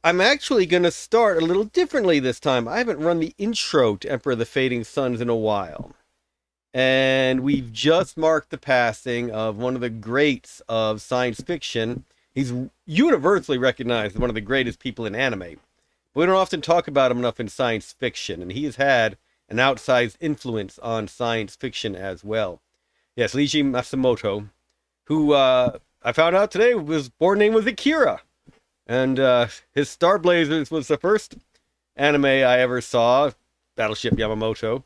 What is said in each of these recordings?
I'm actually going to start a little differently this time. I haven't run the intro to Emperor of the Fading Suns in a while. And we've just marked the passing of one of the greats of science fiction. He's universally recognized as one of the greatest people in anime. But we don't often talk about him enough in science fiction, and he has had an outsized influence on science fiction as well. Yes, Leiji Matsumoto, who I found out today was born name was Akira. And his Star Blazers was the first anime I ever saw, Battleship Yamamoto.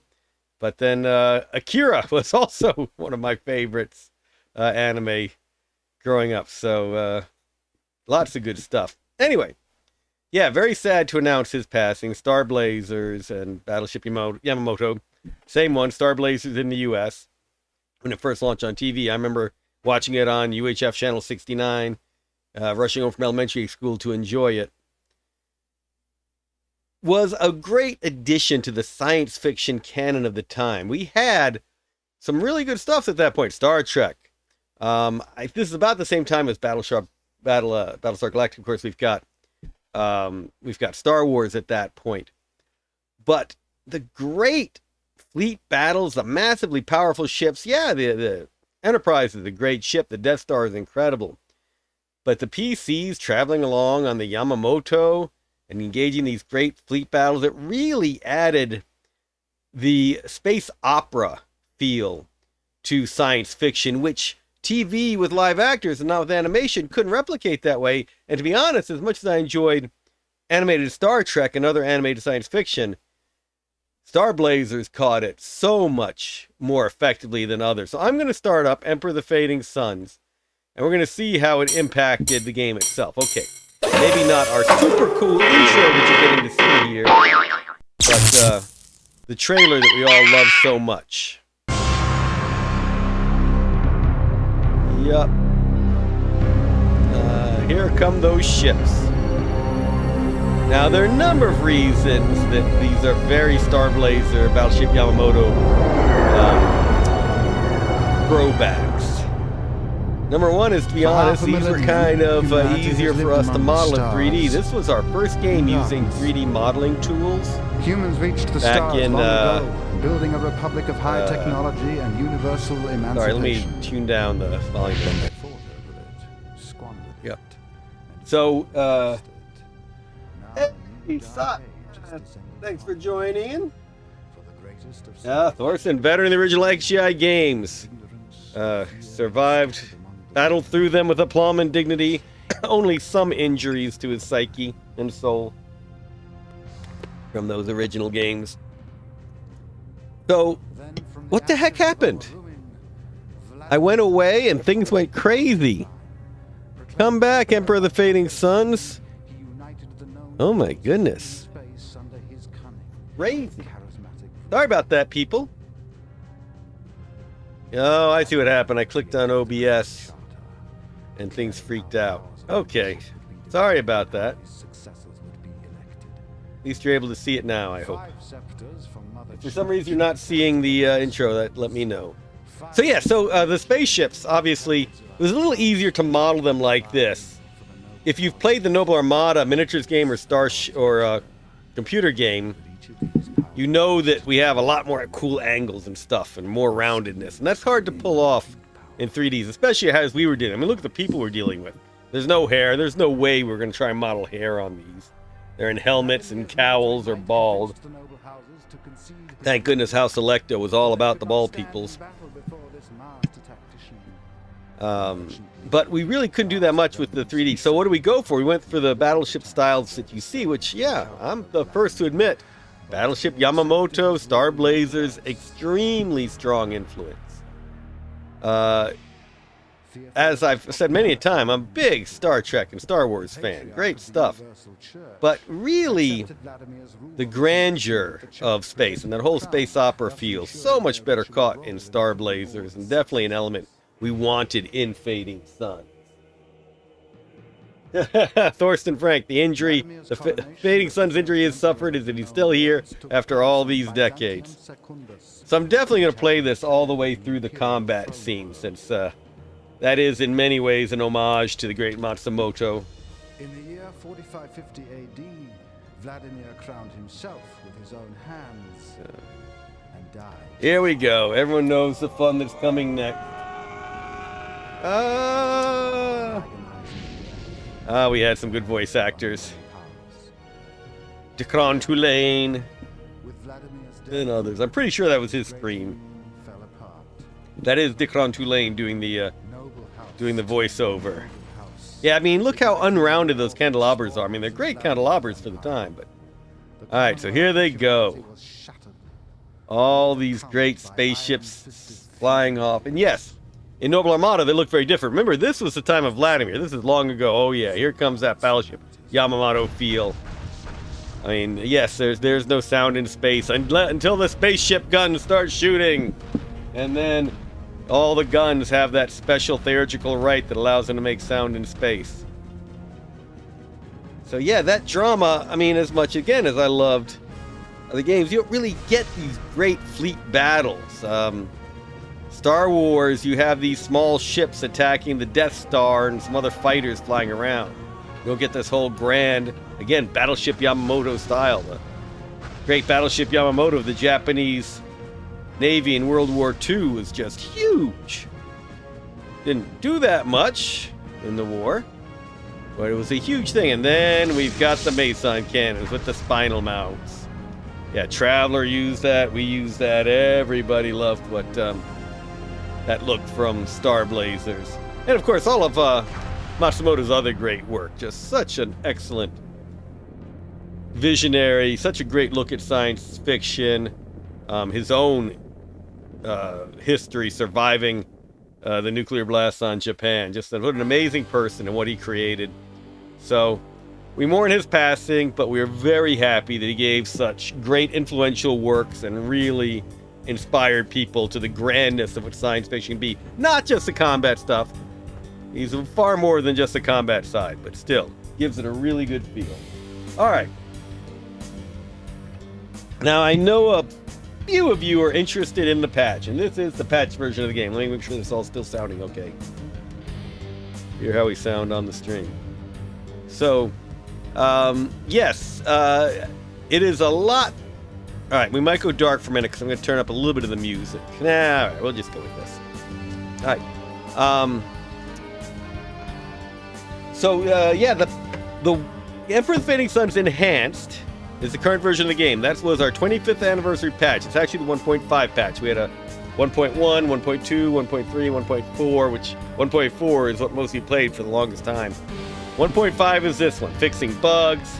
But then Akira was also one of my favorites anime growing up. So lots of good stuff. Anyway, yeah, very sad to announce his passing. Star Blazers and Battleship Yamamoto. Same one, Star Blazers in the US. When it first launched on TV, I remember watching it on UHF Channel 69. Rushing home from elementary school to enjoy it, was a great addition to the science fiction canon of the time. We had some really good stuff at that point. Star Trek. This is about the same time as Battlestar Galactica. Of course, we've got Star Wars at that point. But the great fleet battles, the massively powerful ships. Yeah, the Enterprise is a great ship. The Death Star is incredible. But the PCs traveling along on the Yamamoto and engaging these great fleet battles, it really added the space opera feel to science fiction, which TV with live actors and not with animation couldn't replicate that way. And to be honest, as much as I enjoyed animated Star Trek and other animated science fiction, Star Blazers caught it so much more effectively than others. So I'm going to start up Emperor of the Fading Suns. And we're going to see how it impacted the game itself. Okay, maybe not our super cool intro that you're getting to see here, but the trailer that we all love so much. Yup. Here come those ships. Now, there are a number of reasons that these are very Star Blazer, Battleship Yamamoto throwbacks. Number one is, to be honest, these were kind of easier for us to model in 3D. This was our first game using 3D modeling tools. Humans reached the back in building a republic of high technology and universal emancipation. Sorry, let me tune down the volume a bit. Yep. So, hey, sup? Thanks for joining in. Thorsten, veteran of the original XGI games. Survived. Battled through them with aplomb and dignity. Only some injuries to his psyche and soul from those original games. So, what the heck happened? I went away and things went crazy. Come back, Emperor of the Fading Suns. Oh my goodness. Crazy. Sorry about that, people. Oh, I see what happened. I clicked on OBS. And things freaked out. Okay. Sorry about that. At least you're able to see it now, I hope. If for some reason you're not seeing the intro, let me know. So yeah, the spaceships, obviously, it was a little easier to model them like this. If you've played the Noble Armada miniatures game or computer game, you know that we have a lot more cool angles and stuff and more roundedness. And that's hard to pull off in 3Ds, especially as we were dealing. I mean, look at the people we're dealing with. There's no hair. There's no way we're going to try and model hair on these. They're in helmets and cowls or bald. Thank goodness House Electo was all about the bald peoples. But we really couldn't do that much with the 3D. So what do we go for? We went for the battleship styles that you see, which, yeah, I'm the first to admit, Battleship Yamamoto, Star Blazers, extremely strong influence. As I've said many a time, I'm a big Star Trek and Star Wars fan. Great stuff. But really, the grandeur of space and that whole space opera feel so much better caught in Star Blazers, and definitely an element we wanted in Fading Suns. Thorsten Frank, the injury, the Fading Suns injury he's suffered is that he's still here after all these decades. So I'm definitely going to play this all the way through the combat scene, since that is in many ways an homage to the great Matsumoto. In the year 4550 AD, Vladimir crowned himself with his own hands and died. Here we go. Everyone knows the fun that's coming next. We had some good voice actors. Decron Tulane and others. I'm pretty sure that was his stream. That is Decron Tulane doing the voiceover. Yeah, I mean, look how unrounded those candelabras are. I mean, they're great candelabras for the time, but... Alright, so here they go. All these great spaceships flying off. And yes, in Noble Armada, they look very different. Remember, this was the time of Vladimir. This is long ago. Oh yeah, here comes that battleship. Yamamoto feel. I mean, yes, there's no sound in space until the spaceship guns start shooting. And then all the guns have that special theatrical right that allows them to make sound in space. So yeah, that drama, I mean, as much again as I loved the games, you don't really get these great fleet battles. Star Wars, you have these small ships attacking the Death Star and some other fighters flying around. You don't get this whole grand, again, Battleship Yamamoto style. The great Battleship Yamamoto of the Japanese Navy in World War II was just huge. Didn't do that much in the war, but it was a huge thing. And then we've got the Mason cannons with the spinal mounts. Yeah, Traveler used that. We used that. Everybody loved what that looked from Star Blazers. And of course, all of Matsumoto's other great work. Just such an excellent visionary, such a great look at science fiction. His own history surviving the nuclear blast on Japan. Just what an amazing person and what he created. So we mourn his passing, but we are very happy that he gave such great influential works and really inspired people to the grandness of what science fiction can be. Not just the combat stuff. He's far more than just the combat side, but still gives it a really good feel. All right. Now I know a few of you are interested in the patch, and this is the patch version of the game. Let me make sure this is all still sounding okay. Hear how we sound on the stream. So, yes, it is a lot. All right, we might go dark for a minute because I'm going to turn up a little bit of the music. Nah, all right, we'll just go with this. All right. Yeah, the Emperor of the Fading Sun's Enhanced is the current version of the game. That was our 25th anniversary patch. It's actually the 1.5 patch. We had a 1.1, 1.2, 1.3, 1.4, which 1.4 is what most of you played for the longest time. 1.5 is this one, fixing bugs,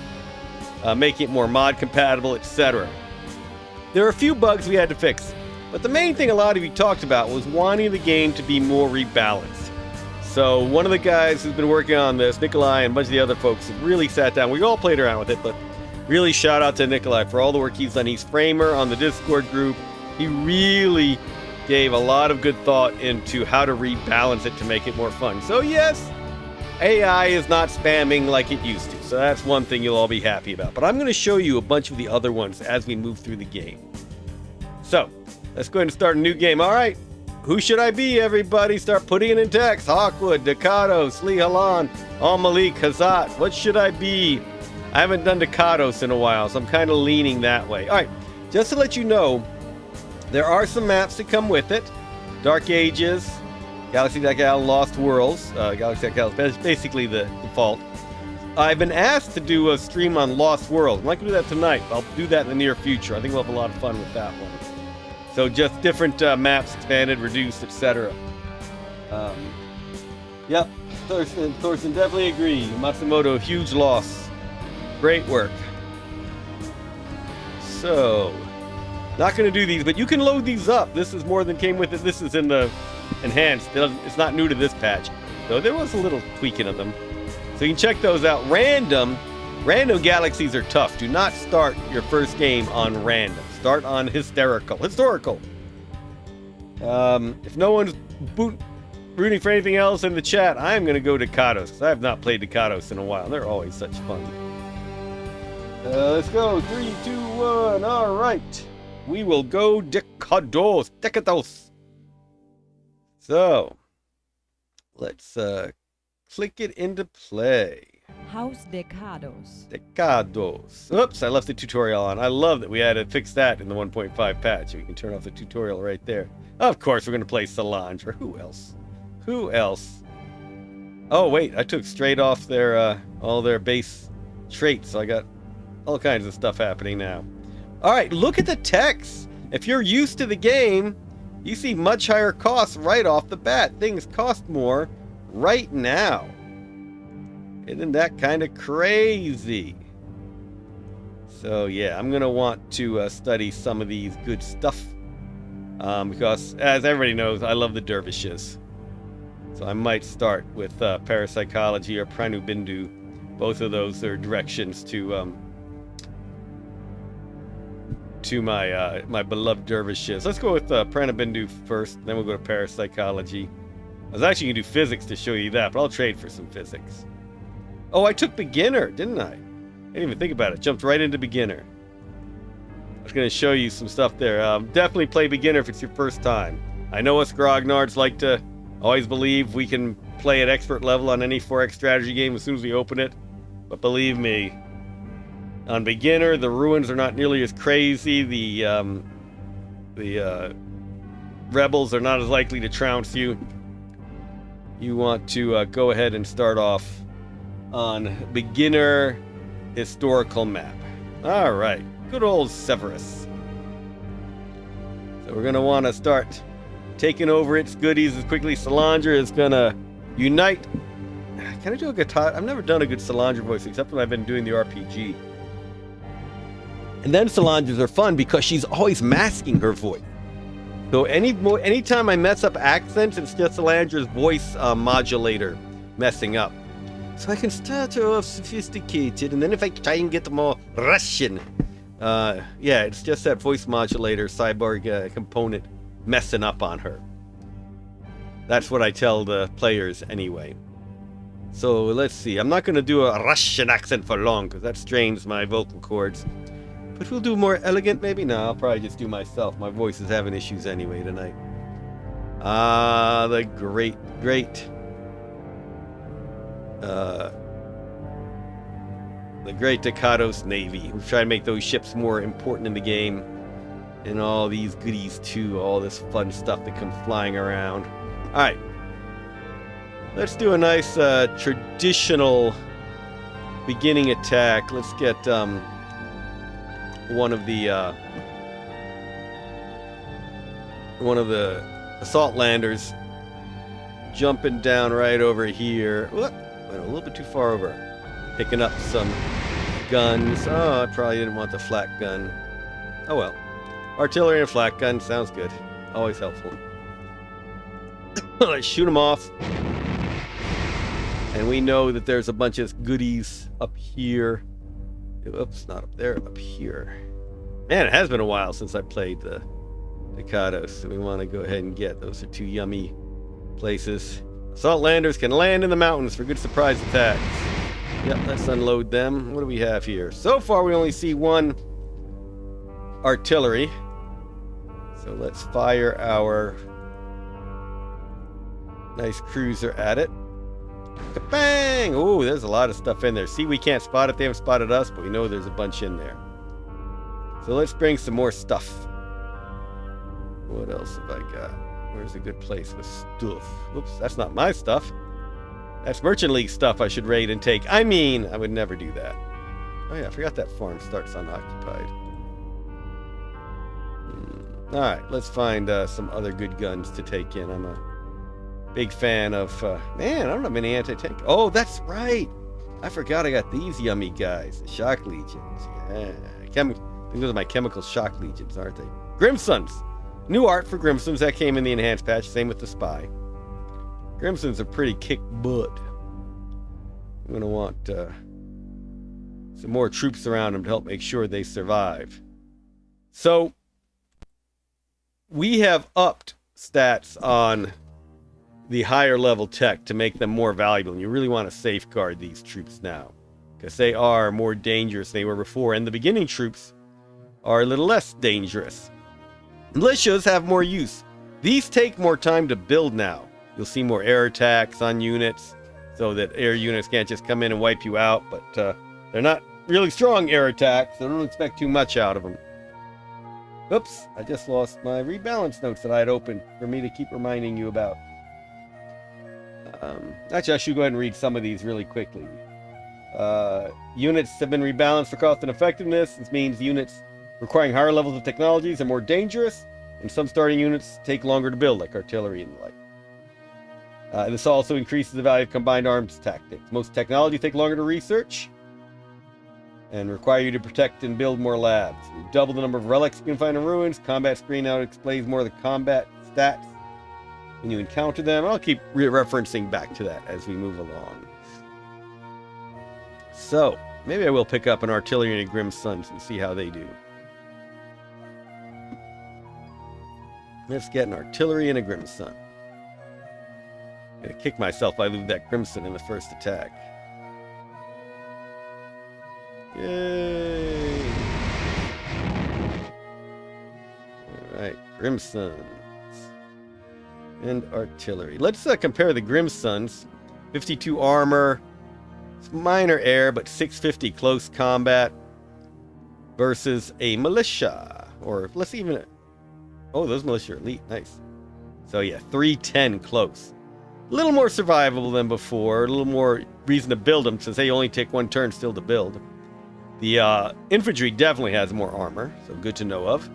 making it more mod compatible, etc. There are a few bugs we had to fix, but the main thing a lot of you talked about was wanting the game to be more rebalanced. So one of the guys who's been working on this, Nikolai, and a bunch of the other folks, have really sat down. We all played around with it, but really shout out to Nikolai for all the work he's done. He's Framer on the Discord group. He really gave a lot of good thought into how to rebalance it to make it more fun. So yes, AI is not spamming like it used to. So that's one thing you'll all be happy about. But I'm going to show you a bunch of the other ones as we move through the game. So let's go ahead and start a new game. All right. Who should I be, everybody? Start putting it in text. Hawkwood, Dakados, Lee Halan, Al-Malik, Hazat. What should I be? I haven't done Dakados in a while, so I'm kind of leaning that way. All right, just to let you know, there are some maps that come with it. Dark Ages, Galaxy.gal, Lost Worlds. Galaxy.gal is basically the default. I've been asked to do a stream on Lost Worlds. I'm not going to do that tonight. I'll do that in the near future. I think we'll have a lot of fun with that one. So just different maps, expanded, reduced, etc. Yep, Thorsten definitely agree. Matsumoto, huge loss. Great work. So, not going to do these, but you can load these up. This is more than came with it. This is in the Enhanced. It's not new to this patch. So there was a little tweaking of them. So you can check those out. Random galaxies are tough. Do not start your first game on random. Start on historical. If no one's rooting for anything else in the chat, I'm going to go Dakados, because I have not played Dakados in a while. They're always such fun. Let's go. 3, 2, 1. All right. We will go Dakados. So, let's click it into play. House Decados. Decados. Oops, I left the tutorial on. I love that we had to fix that in the 1.5 patch. We can turn off the tutorial right there. Of course, we're going to play Solange. Or who else? Who else? Oh, wait. I took straight off their all their base traits. So I got all kinds of stuff happening now. All right, look at the text. If you're used to the game, you see much higher costs right off the bat. Things cost more right now. Isn't that kind of crazy? So yeah, I'm going to want to study some of these good stuff. Because, as everybody knows, I love the dervishes. So I might start with parapsychology or pranubindu. Both of those are directions to my beloved dervishes. Let's go with pranubindu first, then we'll go to parapsychology. I was actually going to do physics to show you that, but I'll trade for some physics. Oh, I took beginner, didn't I? I didn't even think about it. Jumped right into beginner. I was going to show you some stuff there. Definitely play beginner if it's your first time. I know us grognards like to always believe we can play at expert level on any 4X strategy game as soon as we open it. But believe me, on beginner, the ruins are not nearly as crazy. The rebels are not as likely to trounce you. You want to go ahead and start off on beginner historical map. All right, good old Severus. So we're gonna want to start taking over its goodies as quickly. Salander is gonna unite. Can I do a guitar? I've never done a good Salander voice except when I've been doing the RPG. And then Salanders are fun because she's always masking her voice. So anytime I mess up accents, it's just Salandra's voice modulator messing up. So I can start off sophisticated, and then if I try and get more Russian, yeah, it's just that voice modulator cyborg component messing up on her. That's what I tell the players anyway. So let's see. I'm not going to do a Russian accent for long because that strains my vocal cords. But we'll do more elegant maybe? No, I'll probably just do myself. My voice is having issues anyway tonight. The great Decados Navy. We've tried to make those ships more important in the game. And all these goodies too. All this fun stuff that comes flying around. Alright. Let's do a nice traditional beginning attack. Let's get one of the assault landers jumping down right over here. Whoop, went a little bit too far over. Picking up some guns. Oh, I probably didn't want the flak gun. Oh well. Artillery and flak gun sounds good. Always helpful. Let's shoot them off. And we know that there's a bunch of goodies up here. Oops, not up there, up here. Man, it has been a while since I played the Decados, so we want to go ahead and get. Those are two yummy places. Assault landers can land in the mountains for good surprise attacks. Yep, let's unload them. What do we have here? So far, we only see one artillery. So let's fire our nice cruiser at it. Bang! Oh, there's a lot of stuff in there. See, we can't spot it. They haven't spotted us, but we know there's a bunch in there. So let's bring some more stuff. What else have I got? Where's a good place with stuff? Oops, that's not my stuff. That's Merchant League stuff I should raid and take. I mean, I would never do that. Oh yeah, I forgot that farm starts unoccupied. Alright, let's find some other good guns to take in. I'm a big fan of, man, I don't have any anti-tank. Oh, that's right. I forgot I got these yummy guys. The Shock Legions. Yeah. I think those are my chemical Shock Legions, aren't they? Grimsons. New art for Grimsons. That came in the Enhanced patch. Same with the Spy. Grimsons are pretty kick butt. I'm going to want some more troops around them to help make sure they survive. So, we have upped stats on the higher level tech to make them more valuable, and you really want to safeguard these troops now because they are more dangerous than they were before, and the beginning troops are a little less dangerous. Militias have more use. These take more time to build now. You'll see more air attacks on units. so that air units can't just come in and wipe you out. But they're not really strong air attacks, so don't expect too much out of them. Oops, I just lost my rebalance notes that I had opened for me to keep reminding you about. Actually, I should go ahead and read some of these really quickly. Units have been rebalanced for cost and effectiveness. This means units requiring higher levels of technologies are more dangerous, and some starting units take longer to build, like artillery and the like. This also increases the value of combined arms tactics. Most technologies take longer to research and require you to protect and build more labs. You double the number of relics you can find in ruins. Combat screen now displays more of the combat stats when you encounter them. I'll keep referencing back to that as we move along. So, maybe I will pick up an artillery and a Grim Suns and see how they do. Let's get an artillery and a Grim Sun. I'm gonna kick myself if I lose that Crimson in the first attack. Yay! Alright, Grimsons and artillery. Let's compare the Grimsons. 52 armor, minor air, but 650 close combat versus a militia. Or let's even... Oh, those militia are elite. Nice. So yeah, 310 close. A little more survivable than before. A little more reason to build them, since they only take one turn still to build. The infantry definitely has more armor, so good to know of.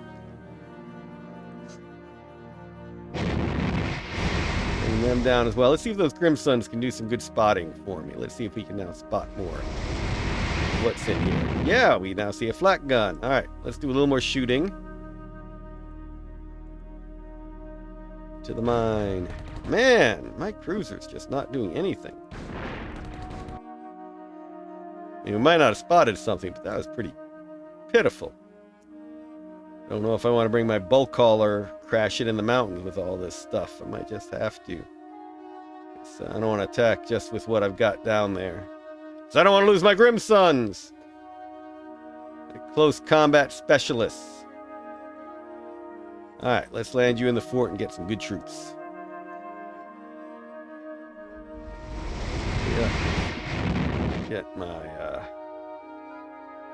Bring them down as well. Let's see if those Grimsons can do some good spotting for me. Let's see if we can now spot more. What's in here? Yeah, we now see a flak gun. All right, let's do a little more shooting. To the mine. Man, my cruiser's just not doing anything. I mean, we might not have spotted something, but that was pretty pitiful. I don't know if I want to bring my bulk hauler, crash it in the mountains with all this stuff. I might just have to. So I don't want to attack just with what I've got down there. So I don't want to lose my Grimsons. My close combat specialists. Alright, let's land you in the fort and get some good troops. Yeah. Get my,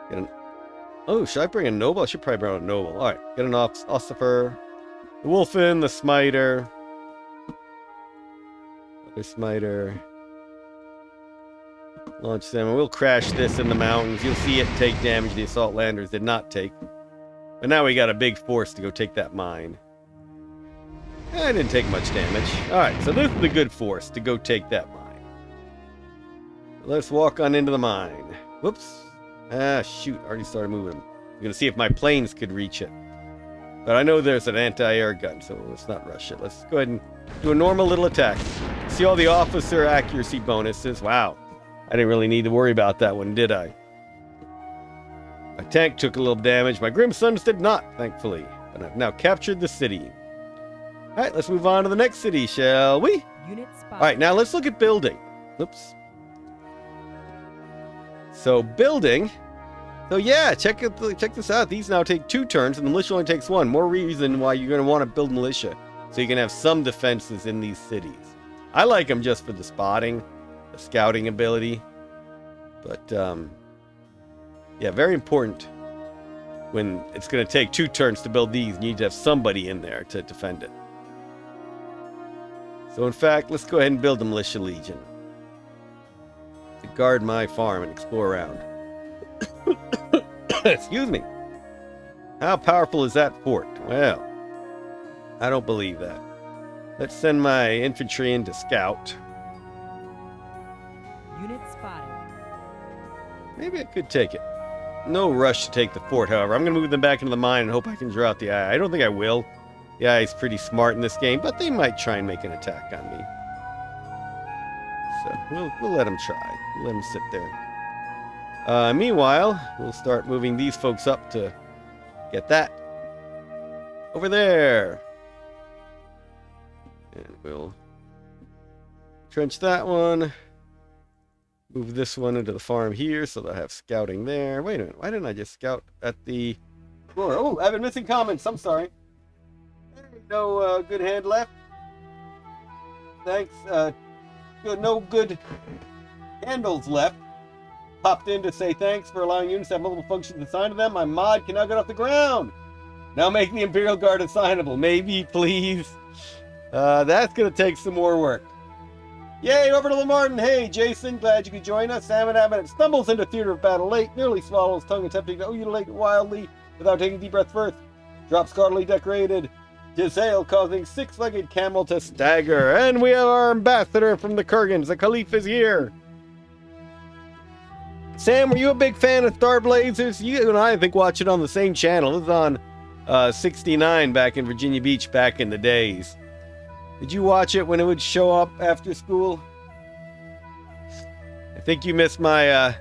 get an... Oh, should I bring a noble? I should probably bring a noble. Alright, get an Ossifer, the Wolfen, the Smiter, other Smiter. Launch them, and we'll crash this in the mountains. You'll see it take damage the assault landers did not take. But now we got a big force to go take that mine. I didn't take much damage. Alright, so this is a good force to go take that mine. Let's walk on into the mine. Whoops. Ah, shoot. Already started moving. I'm going to see if my planes could reach it. But I know there's an anti-air gun, so let's not rush it. Let's go ahead and do a normal little attack. See all the officer accuracy bonuses. Wow. I didn't really need to worry about that one, did I? My tank took a little damage. My Grimsons did not, thankfully. But I've now captured the city. Alright, let's move on to the next city, shall we? Unit spotted. Alright, now let's look at building. Oops. So, building. So, yeah, check this out. These now take 2 turns, and the militia only takes 1. More reason why you're going to want to build militia. So you can have some defenses in these cities. I like them just for the spotting, the scouting ability. But, yeah, very important. When it's going to take 2 turns to build these, you need to have somebody in there to defend it. So, in fact, let's go ahead and build a militia legion. To guard my farm and explore around. Excuse me. How powerful is that fort? Well, I don't believe that. Let's send my infantry in to scout. Unit spotted. Maybe I could take it. No rush to take the fort, however. I'm going to move them back into the mine and hope I can draw out the eye. I don't think I will. The eye is pretty smart in this game, but they might try and make an attack on me. So we'll let them try. We'll let them sit there. Meanwhile, we'll start moving these folks up to get that over there. And we'll trench that one. Move this one into the farm here so they'll have scouting there. Wait a minute. Why didn't I just scout at the... Oh, I've been missing comments. I'm sorry. There you go. Good hand left. Thanks. no good handles left. Popped in to say thanks for allowing units to have multiple functions assigned to them. My mod can now get off the ground. Now make the Imperial Guard assignable. Maybe, please. That's going to take some more work. Yay, over to Lamartin. Hey, Jason, glad you could join us. Salmon Abbott stumbles into theater of battle late, nearly swallows tongue, attempting to ululate wildly without taking deep breath first. Drops gaudily decorated. Giselle causing six-legged camel to stagger. And we have our ambassador from the Kurgans. The Caliph is here. Sam, were you a big fan of Star Blazers? You and I think watch it on the same channel. It was on 69 back in Virginia Beach back in the days. Did you watch it when it would show up after school? I think you missed my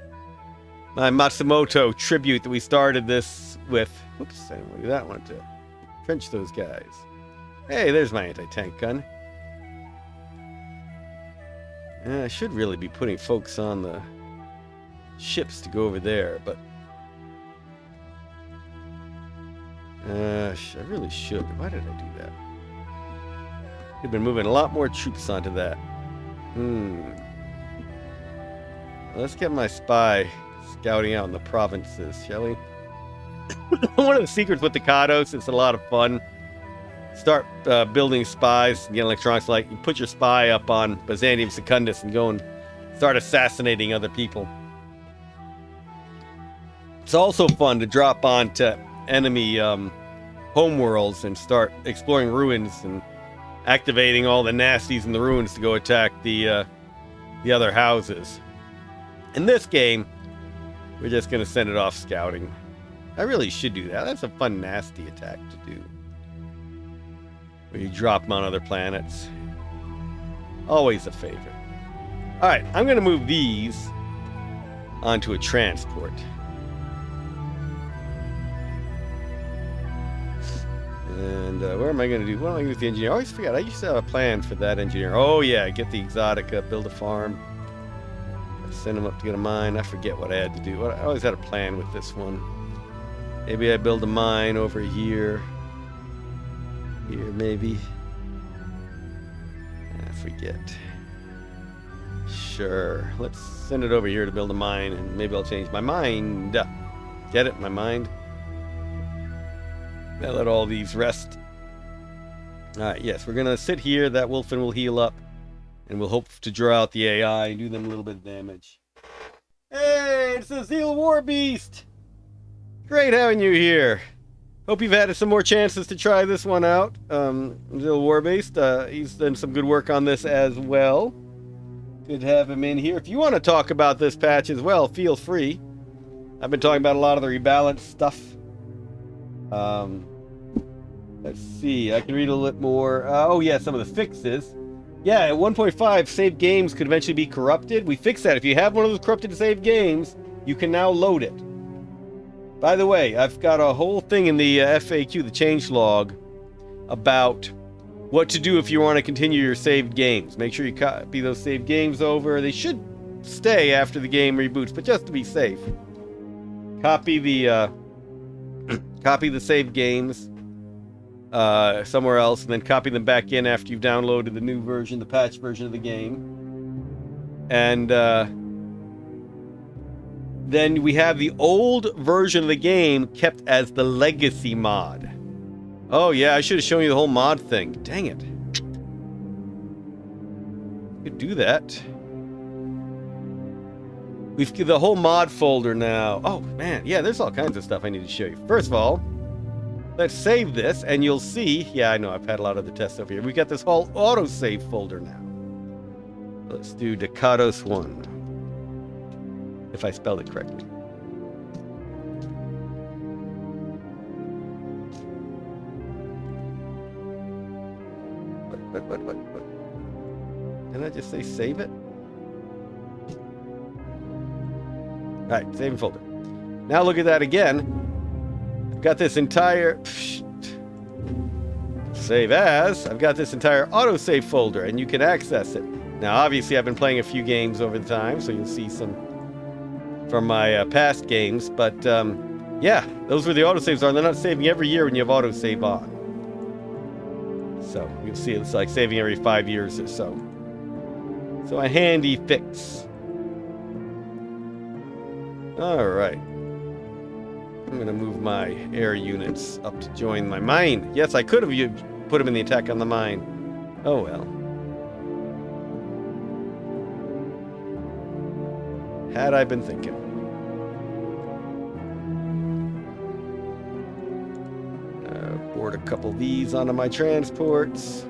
my Matsumoto tribute that we started this with. Whoops, I didn't want to do that. I wanted to trench those guys. Hey, there's my anti-tank gun. I should really be putting folks on the ships to go over there, but I really should. Why did I do that? We've been moving a lot more troops onto that. Let's get my spy scouting out in the provinces, shall we? One of the secrets with the Kados, it's a lot of fun. Start building spies and get electronics. Like, you put your spy up on Byzantium Secundus and go and start assassinating other people. It's also fun to drop onto enemy homeworlds and start exploring ruins and activating all the nasties in the ruins to go attack the other houses. In this game, we're just going to send it off scouting. I really should do that. That's a fun nasty attack to do. Where you drop them on other planets. Always a favorite. Alright, I'm going to move these onto a transport. And where am I going to do? What am I going to do with the engineer? I always forget. I used to have a plan for that engineer. Oh, yeah. Get the Exotica, build a farm. Send him up to get a mine. I forget what I had to do. I always had a plan with this one. Maybe I build a mine over here. Here, maybe. I forget. Sure. Let's send it over here to build a mine, and maybe I'll change my mind. Get it? My mind? I'll let all these rest. Alright, yes, we're going to sit here. That Wolfen will heal up. And we'll hope to draw out the AI and do them a little bit of damage. Hey, it's the Zeal War Beast! Great having you here. Hope you've had some more chances to try this one out. Zeal War Beast, he's done some good work on this as well. Good to have him in here. If you want to talk about this patch as well, feel free. I've been talking about a lot of the rebalance stuff. Let's see, I can read a little bit more. Oh yeah, some of the fixes. Yeah, at 1.5, saved games could eventually be corrupted. We fixed that. If you have one of those corrupted saved games, you can now load it. By the way, I've got a whole thing in the FAQ, the changelog, about what to do if you want to continue your saved games. Make sure you copy those saved games over. They should stay after the game reboots, but just to be safe, copy the saved games somewhere else, and then copy them back in after you've downloaded the new version, the patch version of the game. And then we have the old version of the game kept as the legacy mod. Oh yeah, I should have shown you the whole mod thing. Dang it. You could do that. We've got the whole mod folder now. Oh man, yeah, there's all kinds of stuff I need to show you. First of all, let's save this, and you'll see... Yeah, I know, I've had a lot of the tests over here. We've got this whole autosave folder now. Let's do Dekados 1. If I spelled it correctly. What? Didn't I just say save it? Alright, save folder. Now look at that again. I've got this entire... Save as. I've got this entire autosave folder, and you can access it. Now, obviously, I've been playing a few games over the time, so you'll see some from my past games. But, yeah, those where the autosaves are. They're not saving every year when you have autosave on. So, you'll see it's like saving every 5 years or so. So a handy fix. Alright. I'm gonna move my air units up to join my mine. Yes, I could have put them in the attack on the mine. Oh well. Had I been thinking. Board a couple of these onto my transports.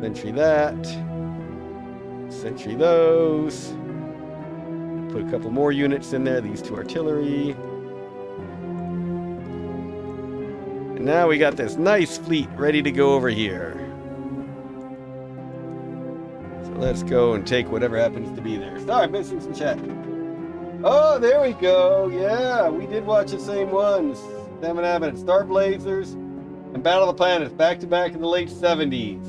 Sentry that. Sentry those. Put a couple more units in there. These two artillery. And now we got this nice fleet ready to go over here. So let's go and take whatever happens to be there. Sorry, I'm missing some chat. Oh, there we go. Yeah, we did watch the same ones. Salmon Abbott, Star Blazers, and Battle of the Planets, back to back in the late 70s.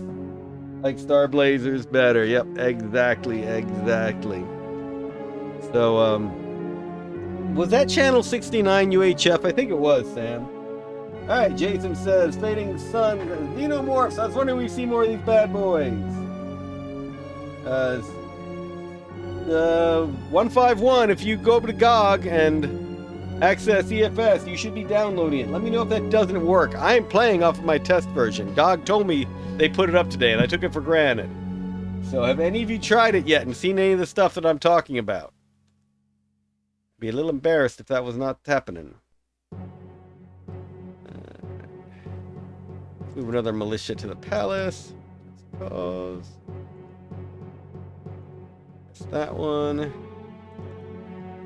Like Star Blazers better. Yep, exactly. So, was that channel 69 UHF? I think it was, Sam. Alright, Jason says, Fading Sun, Xenomorphs. I was wondering if we see more of these bad boys. 151, if you go over to GOG and access EFS, you should be downloading it. Let me know if that doesn't work. I'm playing off of my test version. GOG told me they put it up today, and I took it for granted. So have any of you tried it yet and seen any of the stuff that I'm talking about? Be a little embarrassed if that was not happening. Move another militia to the palace. Suppose. That's that one.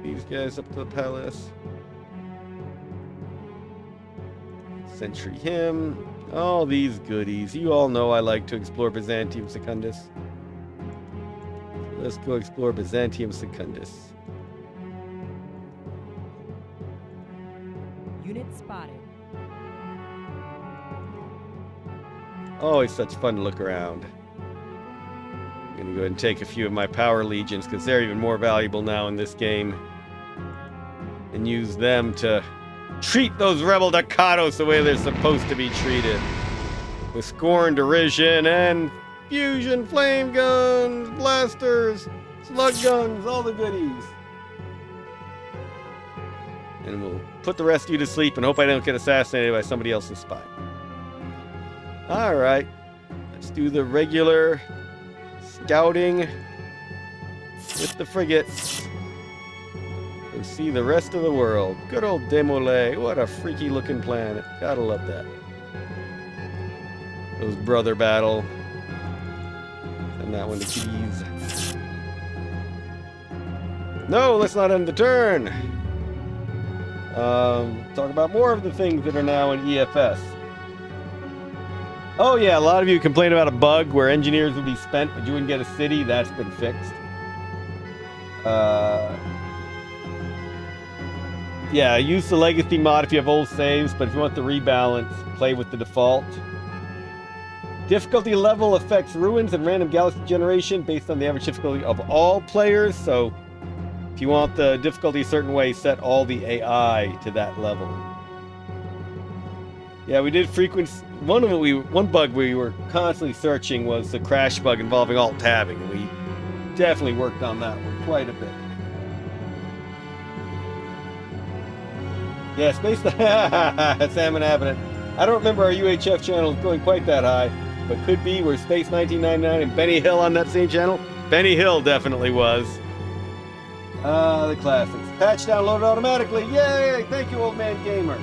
These guys up to the palace. Sentry him. All these goodies. You all know I like to explore Byzantium Secundus. Let's go explore Byzantium Secundus. Unit spotted. Always such fun to look around. I'm gonna go ahead and take a few of my power legions because they're even more valuable now in this game. And use them to treat those rebel Dacados the way they're supposed to be treated. With scorn, derision, and fusion flame guns, blasters, slug guns, all the goodies. And we'll put the rest of you to sleep and hope I don't get assassinated by somebody else's spy. Alright. Let's do the regular scouting with the frigates. And see the rest of the world. Good old Demolay. What a freaky looking planet. Gotta love that. Those brother battle. Send that one to Keys. No, let's not end the turn. Talk about more of the things that are now in EFS. Oh yeah, a lot of you complain about a bug where engineers would be spent, but you wouldn't get a city. That's been fixed. Yeah, use the legacy mod if you have old saves, but if you want the rebalance, play with the default. Difficulty level affects ruins and random galaxy generation based on the average difficulty of all players, so if you want the difficulty a certain way, set all the AI to that level. Yeah, we did frequency. One bug we were constantly searching was the crash bug involving alt tabbing, and we definitely worked on that one quite a bit. Yeah, Space Salmon Avenant. I don't remember our UHF channel going quite that high, but could be. We're Space 1999 and Benny Hill on that same channel. Benny Hill definitely was. The classics. Patch downloaded automatically. Yay! Thank you, old man gamer.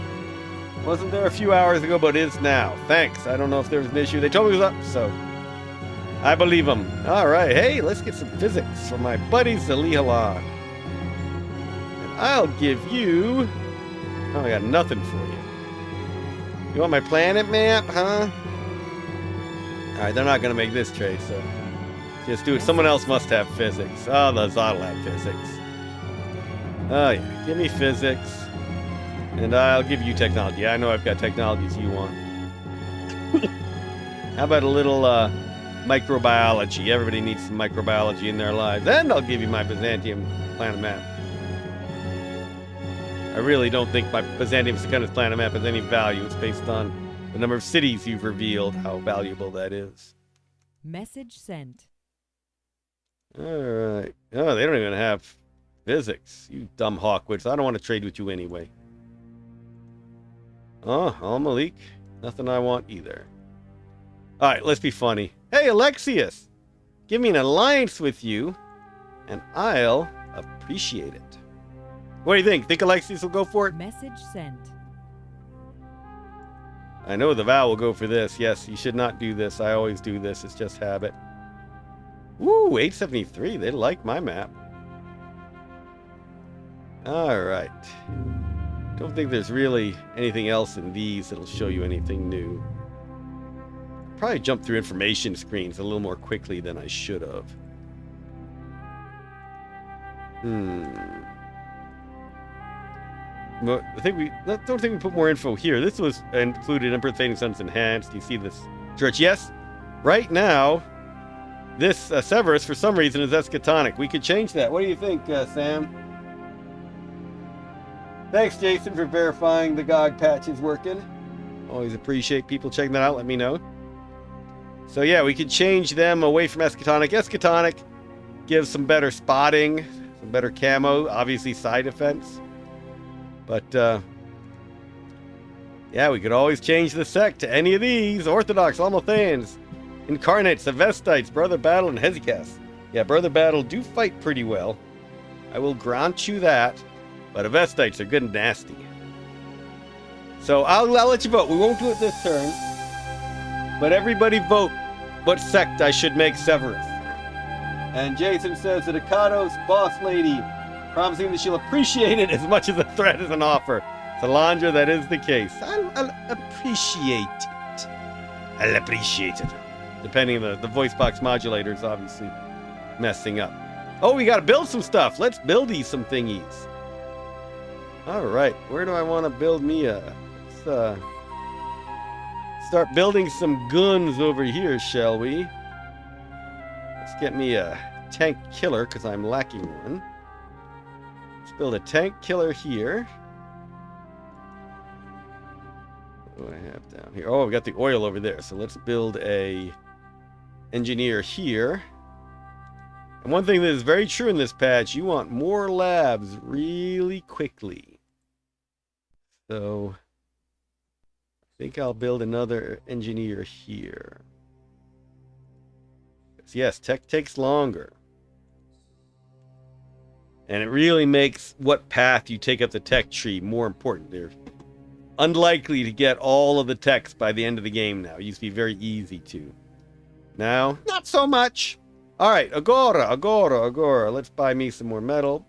Wasn't there a few hours ago, but is now. Thanks. I don't know if there was an issue. They told me it was up, so I believe them. All right. Hey, let's get some physics from my buddies, the Lihalan. And I'll give you... Oh, I got nothing for you. You want my planet map, huh? Alright, they're not going to make this trade, so... Just do it. Someone else must have physics. Oh, the Zot'll have physics. Oh, yeah. Give me physics. And I'll give you technology. I know I've got technologies you want. How about a little, microbiology? Everybody needs some microbiology in their lives. And I'll give you my Byzantium planet map. I really don't think my Byzantium Secundus planet map has any value. It's based on the number of cities you've revealed, how valuable that is. Message sent. Alright. Oh, they don't even have physics. You dumb hawkwits. I don't want to trade with you anyway. Oh, Al-Malik. Nothing I want either. Alright, let's be funny. Hey, Alexius! Give me an alliance with you, and I'll appreciate it. What do you think? Think Alexius will go for it? Message sent. I know the Val will go for this. Yes, you should not do this. I always do this. It's just habit. Woo, 873. They like my map. Alright. Don't think there's really anything else in these that'll show you anything new. Probably jump through information screens a little more quickly than I should have. Well, don't think we put more info here. This was included in Earth Enhanced. Enhanced. You see this church? Yes. Right now, this Severus for some reason is eschatonic. We could change that. What do you think, Sam? Thanks, Jason, for verifying the GOG patch is working. Always appreciate people checking that out. Let me know. So yeah, we could change them away from eschatonic. Eschatonic gives some better spotting, some better camo, obviously side defense. But yeah, we could always change the sect to any of these: Orthodox, Almothans, Incarnates, Avestites, Brother Battle, and Hesychast. Yeah, Brother Battle do fight pretty well. I will grant you that. But Avestites are good and nasty. So I'll let you vote. We won't do it this turn. But everybody vote what sect I should make Severus. And Jason says that Akado's boss lady, promising that she'll appreciate it as much as a threat as an offer. Salandra, that is the case. I'll appreciate it. I'll appreciate it. Depending on the voice box modulator is obviously messing up. Oh, we gotta build some stuff. Let's build these some thingies. Alright, where do I want to build me a... Let's start building some guns over here, shall we? Let's get me a tank killer, because I'm lacking one. Let's build a tank killer here. What do I have down here? Oh, we got the oil over there, so let's build a engineer here. And one thing that is very true in this patch, you want more labs really quickly. So, I think I'll build another engineer here. Yes, tech takes longer. And it really makes what path you take up the tech tree more important. They're unlikely to get all of the techs by the end of the game now. It used to be very easy to. Now, not so much. All right, Agora. Let's buy me some more metal.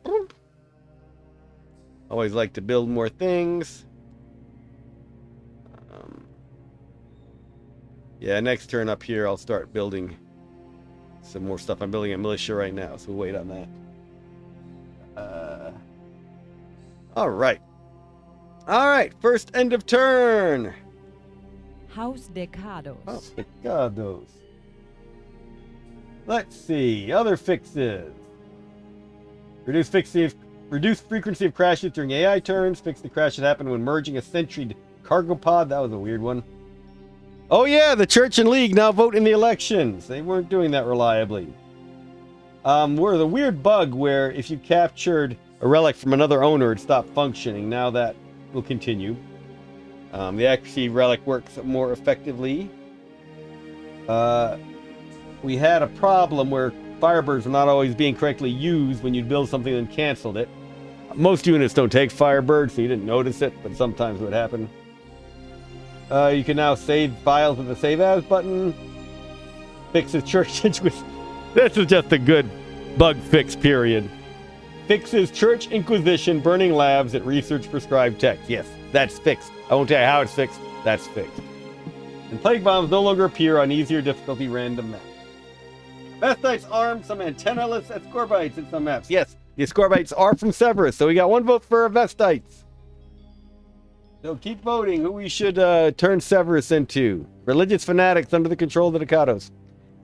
Always like to build more things. Yeah, next turn up here, I'll start building some more stuff. I'm building a militia right now, so we'll wait on that. All right. All right, first end of turn. House Decados. House Decados. Let's see, other fixes. Reduce frequency of crashes during AI turns. Fix the crash that happened when merging a sentry cargo pod. That was a weird one. Oh yeah, the Church and League now vote in the elections. They weren't doing that reliably. We're the weird bug where if you captured a relic from another owner, it stopped functioning. Now that will continue. The accuracy relic works more effectively. We had a problem where Firebirds were not always being correctly used when you'd build something and canceled it. Most units don't take Firebird, so you didn't notice it, but sometimes it would happen. You can now save files with the Save As button. Fixes Church Inquisition. This is just a good bug fix, period. Fixes Church Inquisition burning labs at research prescribed tech. Yes, that's fixed. I won't tell you how it's fixed. That's fixed. And plague bombs no longer appear on easier difficulty random maps. Vestites arm some antennaless Escorbites in some maps. Yes, the Escorbites are from Severus, so we got one vote for Vestites. So keep voting who we should turn Severus into. Religious fanatics under the control of the Ducados.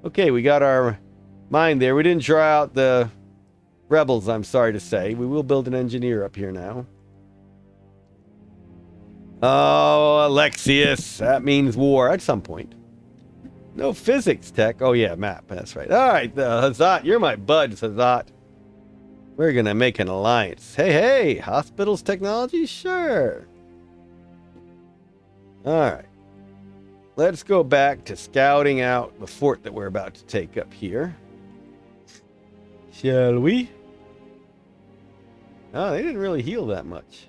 Okay, we got our mind there. We didn't draw out the rebels, I'm sorry to say. We will build an engineer up here now. Oh, Alexius. That means war at some point. No physics tech. Oh, yeah, map. That's right. All right, Hazat, you're my bud, Hazat. We're going to make an alliance. Hey, hey, hospitals technology? Sure. All right. Let's go back to scouting out the fort that we're about to take up here. Shall we? Oh, they didn't really heal that much.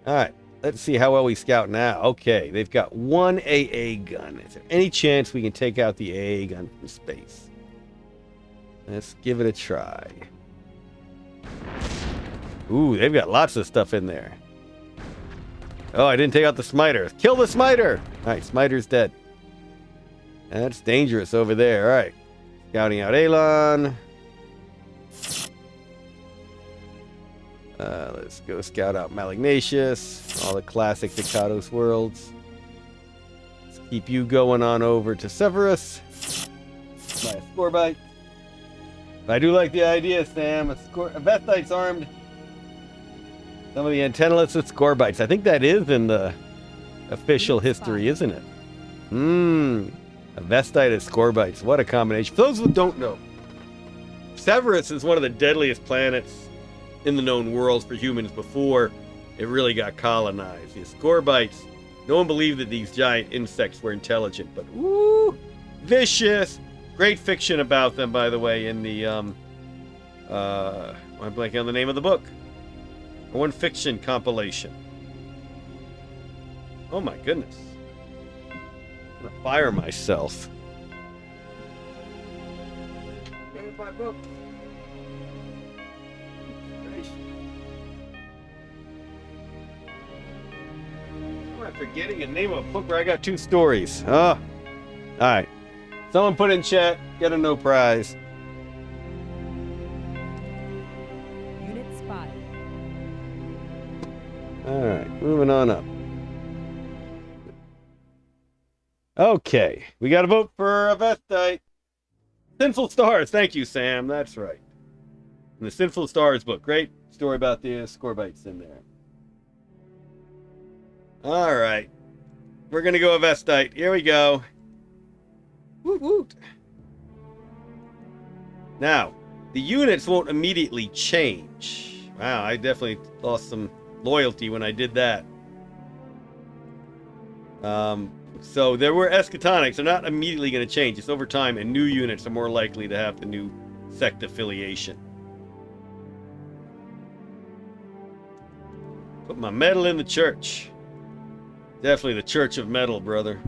All right. Let's see how well we scout now. Okay, they've got one AA gun. Is there any chance we can take out the AA gun from space? Let's give it a try. Ooh, they've got lots of stuff in there. Oh, I didn't take out the smiter. Kill the smiter! Alright, smiter's dead. That's dangerous over there. Alright. Scouting out Alon. Let's go scout out Malignatius. All the classic Dikados worlds. Let's keep you going on over to Severus. Buy a score bite. I do like the idea, Sam. A Vestite's armed. Some of the antennalets with score bites. I think that is in the official history, isn't it? A Vestite and score bites. What a combination. For those who don't know, Severus is one of the deadliest planets in the known worlds for humans before it really got colonized. The score bites. No one believed that these giant insects were intelligent, but woo, vicious. Great fiction about them, by the way, in the I'm blanking on the name of the book. One fiction compilation. Oh my goodness. I'm gonna fire myself. Where's my book? I'm forgetting the name of a book where I got 2 stories. Oh. Alright. Someone put in chat, get a no prize. Unit spotted. Alright, moving on up. Okay, we got to vote for a Vestite. Sinful Stars, thank you, Sam, that's right. In the Sinful Stars book, great story about the score bites in there. Alright, we're going to go a Vestite. Here we go. Woot woot. Now, the units won't immediately change. Wow, I definitely lost some loyalty when I did that. So there were eschatonics. They're not immediately going to change. It's over time, and new units are more likely to have the new sect affiliation. Put my metal in the church. Definitely the Church of Metal, brother.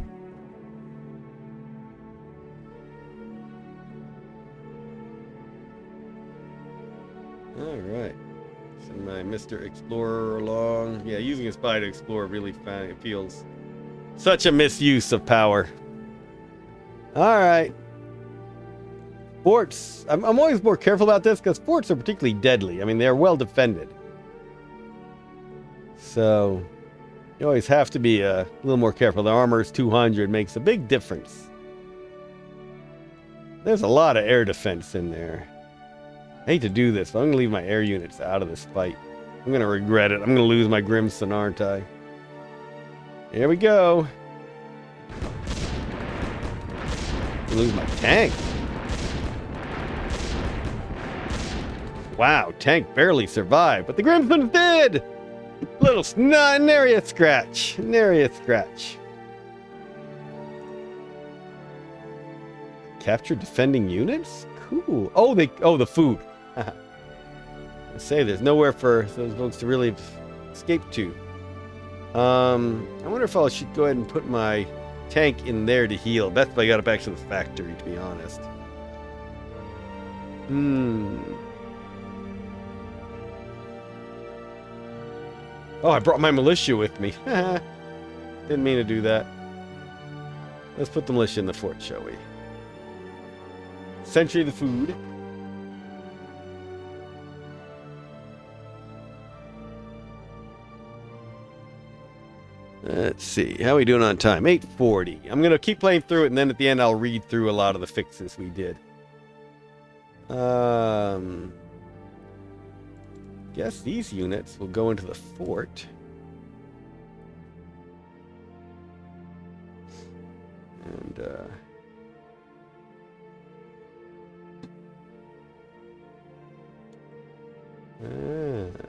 Alright. Send my Mr. Explorer along. Yeah, using a spy to explore really feels such a misuse of power. Alright. Forts. I'm always more careful about this because forts are particularly deadly. I mean, they're well defended. So, you always have to be a little more careful. The armor is 200, makes a big difference. There's a lot of air defense in there. I hate to do this, but I'm going to leave my air units out of this fight. I'm going to regret it. I'm going to lose my Grimson, aren't I? Here we go. Lose my tank. Wow, tank barely survived, but the Grimson did! Little nary a scratch. Nary a scratch. Capture defending units? Cool. Oh, the food. I say there's nowhere for those folks to really escape to. I wonder if I should go ahead and put my tank in there to heal. That's why I got it back to the factory, to be honest. Oh, I brought my militia with me. Didn't mean to do that. Let's put the militia in the fort, shall we? Sentry the food. Let's see. How are we doing on time? 8:40. I'm going to keep playing through it, and then at the end I'll read through a lot of the fixes we did. Guess these units will go into the fort.